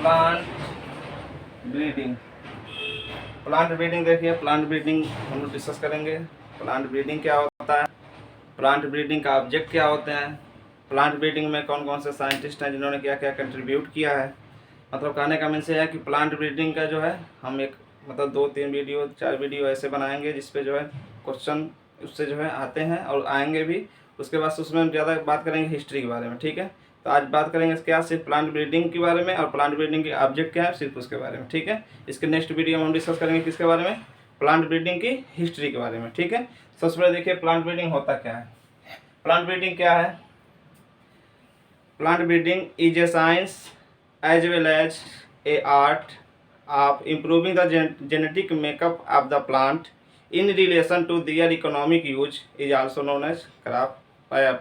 Plant breeding. Plant breeding देखिए, plant breeding हम लोग डिस्कस करेंगे। प्लांट ब्रीडिंग क्या होता है, प्लांट ब्रीडिंग का ऑब्जेक्ट क्या होते हैं, प्लांट ब्रीडिंग में कौन कौन से साइंटिस्ट हैं जिन्होंने क्या क्या कंट्रीब्यूट किया है। मतलब कहने का मीन्स है कि प्लांट ब्रीडिंग का जो है हम एक मतलब 2-3 वीडियो 4 वीडियो ऐसे बनाएंगे जिसपे जो है क्वेश्चन उससे जो है आते हैं और आएंगे भी। उसके बाद उसमें हम ज़्यादा बात करेंगे हिस्ट्री के बारे में, ठीक है। तो आज बात करेंगे क्या, सिर्फ प्लांट ब्रीडिंग के बारे में, और प्लांट ब्रीडिंग के ऑब्जेक्ट क्या है सिर्फ उसके बारे में, ठीक है। इसके नेक्स्ट वीडियो में हम डिस्कस करेंगे किसके बारे में, प्लांट ब्रीडिंग की हिस्ट्री के बारे में, ठीक है। सबसे पहले देखिए प्लांट ब्रीडिंग होता क्या है। प्लांट ब्रीडिंग क्या है, plant breeding is a science as well as a art of improving the genetic makeup of the plant in relation to their economic use is also known as crop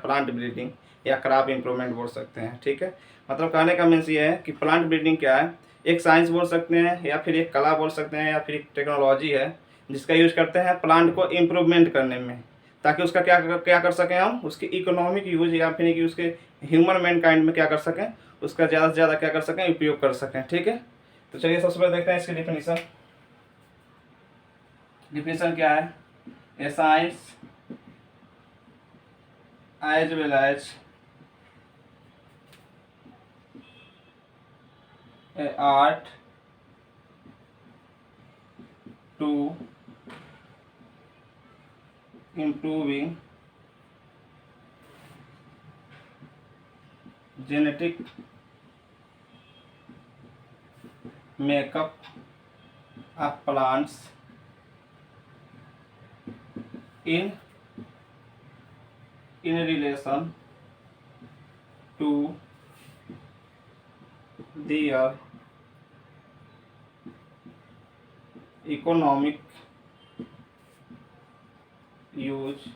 plant breeding या crop improvement बोल सकते हैं, ठीक है। मतलब कहने का means ये है कि प्लांट ब्रीडिंग क्या है, एक साइंस बोल सकते हैं या फिर एक कला बोल सकते हैं या फिर एक टेक्नोलॉजी है जिसका यूज करते हैं प्लांट को इम्प्रूवमेंट करने में, ताकि उसका क्या कर सकें हम, उसकी इकोनॉमिक यूज या फिर कि उसके ह्यूमन मैनकाइंड में क्या कर सकें, उसका ज़्यादा से ज़्यादा क्या कर सकें, उपयोग कर सकें, ठीक है। तो चलिए सबसे पहले देखते हैं इसकी डिफिनीशन। डिफिनीशन क्या है, a science as well as a art to improving genetic makeup of plants in relation to their economic use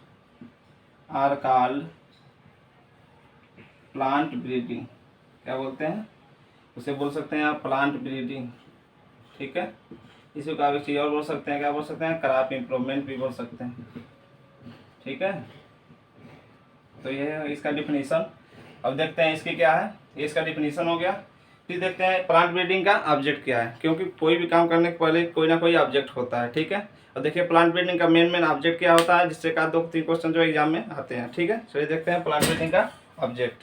are called plant breeding. क्या बोलते हैं उसे, बोल सकते हैं आप प्लांट ब्रीडिंग, ठीक है। इसी को आप एक चीज़ और बोल सकते हैं, क्या बोल सकते हैं, क्रॉप इम्प्रूवमेंट भी बोल सकते हैं, ठीक है। तो ये है इसका डिफिनीशन। अब देखते हैं इसकी क्या है, ये इसका डिफिनीशन हो गया। फिर देखते हैं प्लांट ब्रीडिंग का ऑब्जेक्ट क्या है, क्योंकि कोई भी काम करने के पहले कोई ना कोई ऑब्जेक्ट होता है, ठीक है। और देखिए प्लांट ब्रीडिंग का मेन ऑब्जेक्ट क्या होता है, जिससे का 2-3 क्वेश्चन जो एग्जाम में आते हैं, ठीक है। चलिए देखते हैं प्लांट ब्रीडिंग का ऑब्जेक्ट।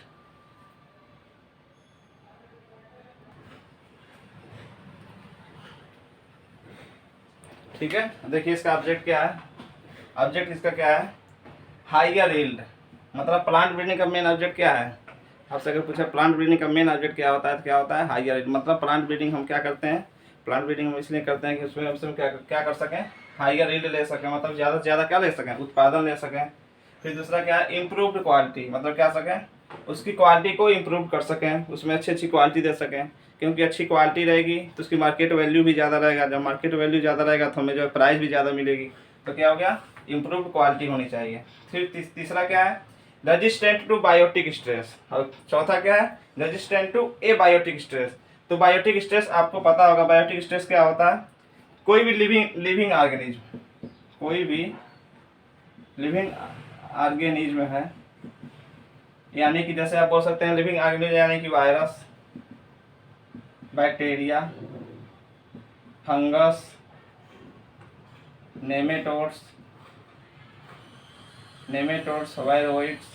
ठीक है, देखिए इसका ऑब्जेक्ट क्या है, ऑब्जेक्ट इसका क्या है, हाइयर यील्ड। मतलब प्लांट ब्रीडिंग का मेन ऑब्जेक्ट क्या है, आपसे अगर पूछा प्लांट ब्रीडिंग का मेन ऑब्जेक्ट क्या होता है तो क्या होता है, हाइयर यील्ड। मतलब प्लांट ब्रीडिंग हम क्या करते हैं, प्लांट ब्रीडिंग हम इसलिए करते हैं कि उसमें हम क्या कर सकें, हाइयर यील्ड ले सकें, मतलब ज़्यादा से ज़्यादा क्या ले सकें, उत्पादन ले सकें। फिर दूसरा क्या है, इम्प्रूव्ड क्वालिटी, मतलब क्या सकें, उसकी क्वालिटी को इम्प्रूव कर सकें, उसमें अच्छी क्वालिटी दे सकें, क्योंकि अच्छी क्वालिटी रहेगी तो उसकी मार्केट वैल्यू भी ज़्यादा रहेगा। जब मार्केट वैल्यू ज़्यादा रहेगा तो हमें जो है प्राइस भी ज़्यादा मिलेगी। तो क्या हो गया, इम्प्रूव्ड क्वालिटी होनी चाहिए। फिर तीसरा क्या है, रेजिस्टेंट टू बायोटिक स्ट्रेस। और चौथा क्या है, resistant to a biotic stress. तो बायोटिक स्ट्रेस आपको पता होगा, बायोटिक स्ट्रेस क्या होता है, कोई भी लिविंग ऑर्गेनिज्म, कोई भी लिविंग ऑर्गेनिज्म है, यानी कि जैसे आप बोल सकते हैं लिविंग ऑर्गेनिज्म यानी कि virus, bacteria, fungus, nematodes, viroids,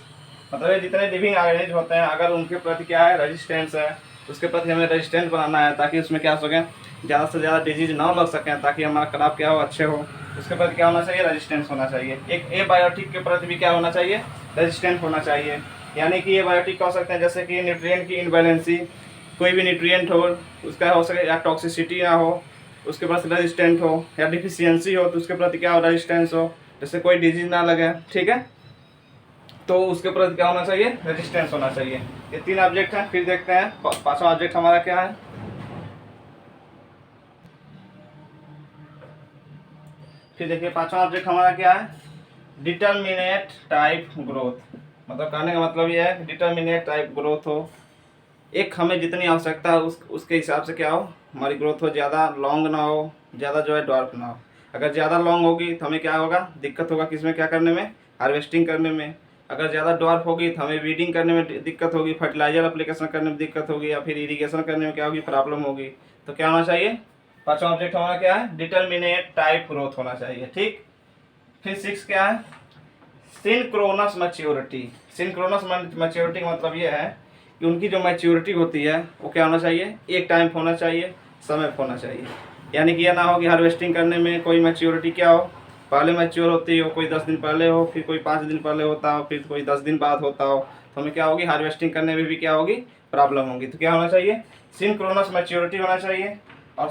मतलब ये जितने लिविंग ऑर्गेनिज्म होते हैं, अगर उनके प्रति क्या है, रेजिस्टेंस है, उसके प्रति हमें रेजिस्टेंस बनाना है ताकि उसमें क्या हो सके, ज़्यादा से ज़्यादा डिजीज ना लग सकें, ताकि हमारा क्रॉप क्या हो, अच्छे हो। उसके प्रति क्या होना चाहिए, रेजिस्टेंस होना चाहिए। एक ए बायोटिक के प्रति भी क्या होना चाहिए, रेजिस्टेंट होना चाहिए। यानी कि ये बायोटिक हो सकते हैं जैसे कि न्यूट्रिएंट की इनबैलेंसी, कोई भी न्यूट्रिएंट हो उसका हो सके, या टॉक्सिसिटी ना हो, उसके पास रेजिस्टेंट हो, या डिफिशियंसी हो तो उसके प्रति क्या हो, रेजिस्टेंस हो, जैसे कोई डिजीज ना लगे, ठीक है। तो उसके प्रति क्या होना चाहिए, रेजिस्टेंस होना चाहिए। ये 3 ऑब्जेक्ट हैं। फिर देखते हैं पांचवा ऑब्जेक्ट हमारा क्या है। फिर देखिए पांचवा ऑब्जेक्ट हमारा क्या है, डिटर्मिनेट टाइप ग्रोथ। मतलब कहने का मतलब ये है डिटर्मिनेट टाइप ग्रोथ हो, एक हमें जितनी आवश्यकता है उसके हिसाब से क्या हो, हमारी ग्रोथ हो, ज़्यादा लॉन्ग ना हो, ज़्यादा जो है डॉर्फ ना हो। अगर ज़्यादा लॉन्ग होगी तो हमें क्या होगा, दिक्कत होगा किसमें, क्या करने में, हार्वेस्टिंग करने में। अगर ज़्यादा ड्वार्फ होगी तो हमें वीडिंग करने में दिक्कत होगी, फर्टिलाइजर अप्लीकेशन करने में दिक्कत होगी, या फिर इरीगेशन करने में क्या होगी, प्रॉब्लम होगी। तो क्या होना चाहिए, पांचवा ऑब्जेक्ट हमारा क्या है, डिटर्मिनेट टाइप ग्रोथ होना चाहिए। ठीक, फिर 6 क्या है, सिंक्रोनस मैच्योरिटी। सिंक्रोनस मैच्योरिटी का मतलब ये है कि उनकी जो मैच्योरिटी होती है वो क्या होना चाहिए, एक टाइम होना चाहिए, समय होना चाहिए। यानी कि यह ना हो कि हार्वेस्टिंग करने में कोई मैच्योरिटी क्या हो, पहले मैच्योर होती हो, कोई 10 दिन पहले हो, फिर कोई 5 दिन पहले होता हो, फिर कोई 10 दिन बाद होता हो, तो हमें क्या होगी, हार्वेस्टिंग करने में भी क्या होगी, प्रॉब्लम होगी। तो क्या होना चाहिए, सिंक्रोनस मैच्योरिटी होना चाहिए। और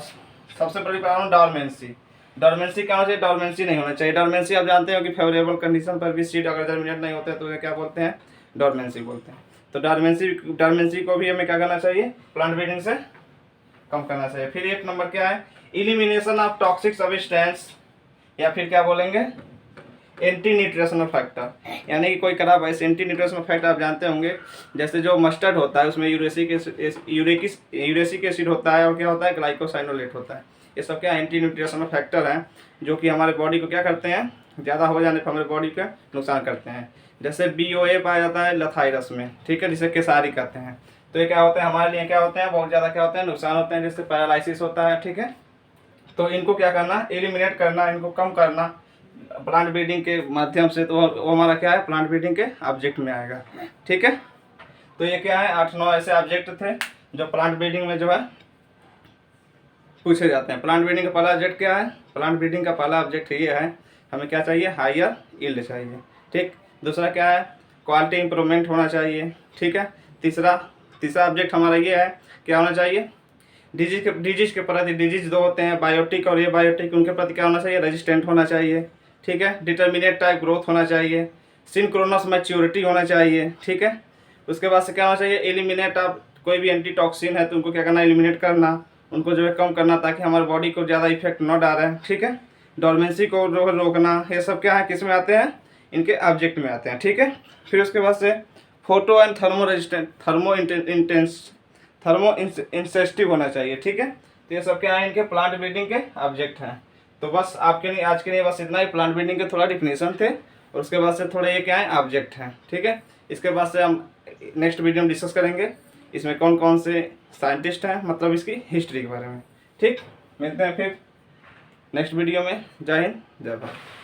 सबसे बड़ी प्रॉब्लम डॉर्मेंसी। डॉर्मेंसी क्या होना चाहिए, डॉर्मेंसी नहीं होना चाहिए। डॉर्मेंसी आप जानते हो कि फेवरेबल कंडीशन पर भी सीड अगर जर्मिनेट नहीं होते तो क्या बोलते हैं, डॉर्मेंसी बोलते हैं। तो डॉर्मेंसी को भी हमें क्या करना चाहिए, प्लांट ब्रीडिंग से कम करना चाहिए। फिर 1 नंबर क्या है, इलिमिनेशन ऑफ टॉक्सिक सब्सटेंस, या फिर क्या बोलेंगे, एंटी न्यूट्रिशनल फैक्टर। यानी कि कोई खराब ऐसे एंटी न्यूट्रिशनल फैक्टर आप जानते होंगे, जैसे जो मस्टर्ड होता है उसमें यूरेसिक एसिड होता है, और क्या होता है, ग्लाइकोसाइनोलेट होता है। ये सब क्या एंटी न्यूट्रिशनल फैक्टर हैं जो कि हमारे बॉडी को क्या करते हैं, ज़्यादा हो जाने पर हमारे बॉडी का नुकसान करते हैं। जैसे BOA पाया जाता है लथाइरस में, ठीक है, जिसे केसारी कहते हैं। तो ये क्या होता है, हमारे लिए क्या होते हैं, बहुत ज़्यादा क्या होते हैं, नुकसान होते हैं, जैसे पैरालिसिस होता है। ठीक है, तो इनको क्या करना, एलिमिनेट करना, इनको कम करना प्लांट ब्रीडिंग के माध्यम से। तो वो हमारा क्या है, प्लांट ब्रीडिंग के ऑब्जेक्ट में आएगा। ठीक है, तो ये क्या है, 8-9 ऐसे ऑब्जेक्ट थे जो प्लांट ब्रीडिंग में जो है पूछे जाते हैं। प्लांट ब्रीडिंग का पहला ऑब्जेक्ट क्या है, प्लांट ब्रीडिंग का पहला ऑब्जेक्ट ये है, हमें क्या चाहिए, हायर यील्ड चाहिए। ठीक, दूसरा क्या है, क्वालिटी इंप्रूवमेंट होना चाहिए। ठीक है, तीसरा ऑब्जेक्ट हमारा ये है, क्या होना चाहिए, डिजीज के प्रति, डिजीज 2 होते हैं, बायोटिक और ये बायोटिक, उनके प्रति क्या होना चाहिए, रेजिस्टेंट होना चाहिए। ठीक है, डिटर्मिनेट टाइप ग्रोथ होना चाहिए, सिंक्रोनस मैच्योरिटी होना चाहिए। ठीक है, उसके बाद से क्या होना चाहिए, एलिमिनेट ऑफ, कोई भी एंटी टॉक्सिन है तो उनको क्या करना, एलिमिनेट करना, उनको जो है कम करना, ताकि हमारे बॉडी को ज़्यादा इफेक्ट न डालें। ठीक है, डोरमेंसी को रोकना, ये सब क्या है, किस में आते हैं, इनके ऑब्जेक्ट में आते हैं। ठीक है, फिर उसके बाद से फोटो एंड थर्मो इंसेस्टिव होना चाहिए। ठीक है, तो ये सब क्या है, इनके प्लांट ब्रीडिंग के ऑब्जेक्ट हैं। तो बस आपके लिए आज के लिए बस इतना ही। प्लांट ब्रीडिंग के थोड़ा डिफिनेशन थे, और उसके बाद से थोड़े ये क्या है, ऑब्जेक्ट हैं। ठीक है, इसके बाद से हम नेक्स्ट वीडियो में डिस्कस करेंगे इसमें कौन कौन से साइंटिस्ट हैं, मतलब इसकी हिस्ट्री के बारे में। ठीक, मिलते हैं फिर नेक्स्ट वीडियो में। जय हिंद, जय भारत।